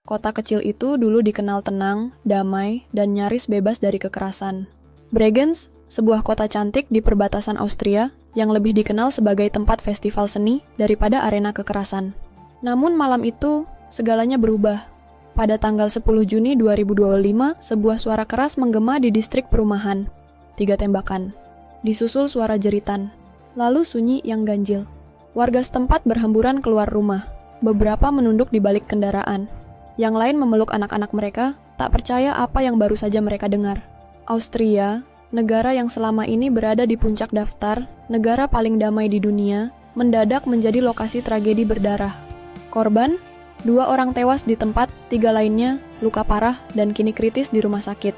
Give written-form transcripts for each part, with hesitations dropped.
Kota kecil itu dulu dikenal tenang, damai, dan nyaris bebas dari kekerasan. Bregenz, sebuah kota cantik di perbatasan Austria yang lebih dikenal sebagai tempat festival seni daripada arena kekerasan. Namun malam itu, segalanya berubah. Pada tanggal 10 Juni 2025, sebuah suara keras menggema di distrik perumahan. 3 tembakan. Disusul suara jeritan. Lalu sunyi yang ganjil. Warga setempat berhamburan keluar rumah. Beberapa menunduk di balik kendaraan. Yang lain memeluk anak-anak mereka, tak percaya apa yang baru saja mereka dengar. Austria, negara yang selama ini berada di puncak daftar negara paling damai di dunia, mendadak menjadi lokasi tragedi berdarah. Korban? 2 orang tewas di tempat, 3 lainnya luka parah dan kini kritis di rumah sakit.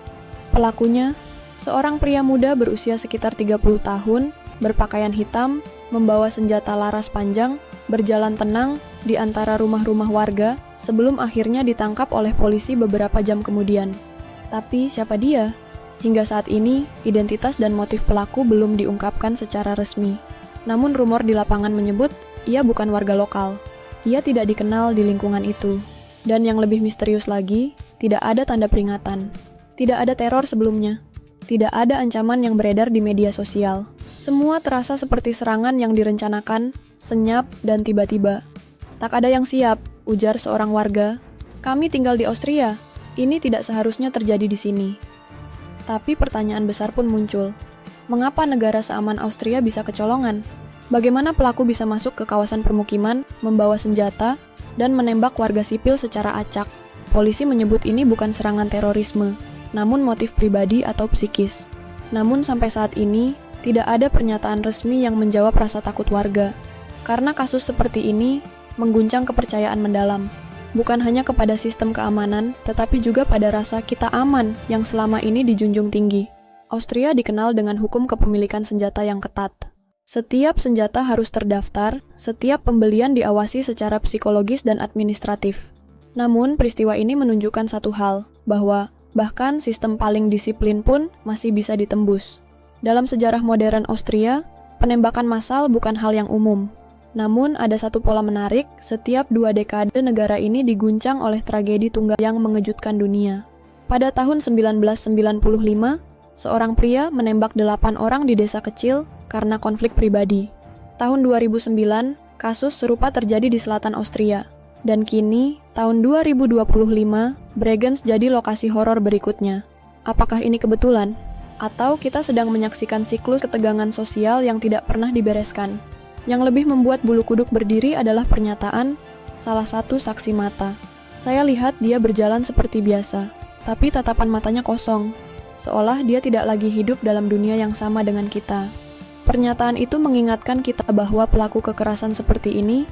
Pelakunya, seorang pria muda berusia sekitar 30 tahun, berpakaian hitam, membawa senjata laras panjang, berjalan tenang di antara rumah-rumah warga sebelum akhirnya ditangkap oleh polisi beberapa jam kemudian. Tapi siapa dia? Hingga saat ini, identitas dan motif pelaku belum diungkapkan secara resmi. Namun rumor di lapangan menyebut ia bukan warga lokal. Ia tidak dikenal di lingkungan itu. Dan yang lebih misterius lagi, tidak ada tanda peringatan. Tidak ada teror sebelumnya. Tidak ada ancaman yang beredar di media sosial. Semua terasa seperti serangan yang direncanakan, senyap, dan tiba-tiba. Tak ada yang siap, ujar seorang warga. Kami tinggal di Austria. Ini tidak seharusnya terjadi di sini. Tapi pertanyaan besar pun muncul. Mengapa negara seaman Austria bisa kecolongan? Bagaimana pelaku bisa masuk ke kawasan permukiman, membawa senjata, dan menembak warga sipil secara acak? Polisi menyebut ini bukan serangan terorisme, namun motif pribadi atau psikis. Namun sampai saat ini, tidak ada pernyataan resmi yang menjawab rasa takut warga. Karena kasus seperti ini mengguncang kepercayaan mendalam. Bukan hanya kepada sistem keamanan, tetapi juga pada rasa kita aman yang selama ini dijunjung tinggi. Austria dikenal dengan hukum kepemilikan senjata yang ketat. Setiap senjata harus terdaftar, setiap pembelian diawasi secara psikologis dan administratif. Namun, peristiwa ini menunjukkan satu hal, bahwa bahkan sistem paling disiplin pun masih bisa ditembus. Dalam sejarah modern Austria, penembakan massal bukan hal yang umum. Namun, ada satu pola menarik, setiap 2 dekade negara ini diguncang oleh tragedi tunggal yang mengejutkan dunia. Pada tahun 1995, seorang pria menembak 8 orang di desa kecil karena konflik pribadi. Tahun 2009, kasus serupa terjadi di selatan Austria. Dan kini, tahun 2025, Bregenz jadi lokasi horor berikutnya. Apakah ini kebetulan? Atau kita sedang menyaksikan siklus ketegangan sosial yang tidak pernah dibereskan? Yang lebih membuat bulu kuduk berdiri adalah pernyataan salah satu saksi mata. Saya lihat dia berjalan seperti biasa, tapi tatapan matanya kosong, seolah dia tidak lagi hidup dalam dunia yang sama dengan kita. Pernyataan itu mengingatkan kita bahwa pelaku kekerasan seperti ini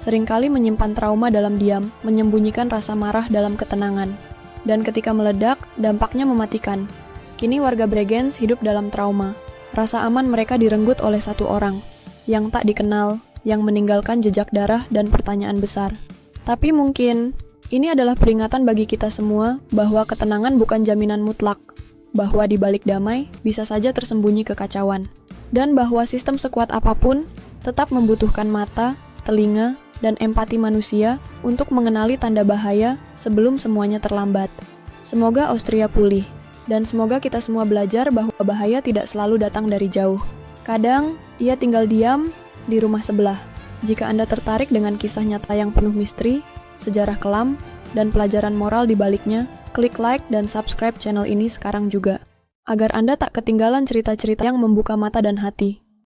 seringkali menyimpan trauma dalam diam, menyembunyikan rasa marah dalam ketenangan. Dan ketika meledak, dampaknya mematikan. Kini warga Bregenz hidup dalam trauma. Rasa aman mereka direnggut oleh satu orang yang tak dikenal, yang meninggalkan jejak darah dan pertanyaan besar. Tapi mungkin ini adalah peringatan bagi kita semua bahwa ketenangan bukan jaminan mutlak, bahwa di balik damai bisa saja tersembunyi kekacauan. Dan bahwa sistem sekuat apapun tetap membutuhkan mata, telinga, dan empati manusia untuk mengenali tanda bahaya sebelum semuanya terlambat. Semoga Austria pulih, dan semoga kita semua belajar bahwa bahaya tidak selalu datang dari jauh. Kadang, ia tinggal diam di rumah sebelah. Jika Anda tertarik dengan kisah nyata yang penuh misteri, sejarah kelam, dan pelajaran moral di baliknya, klik like dan subscribe channel ini sekarang juga, agar Anda tak ketinggalan cerita-cerita yang membuka mata dan hati.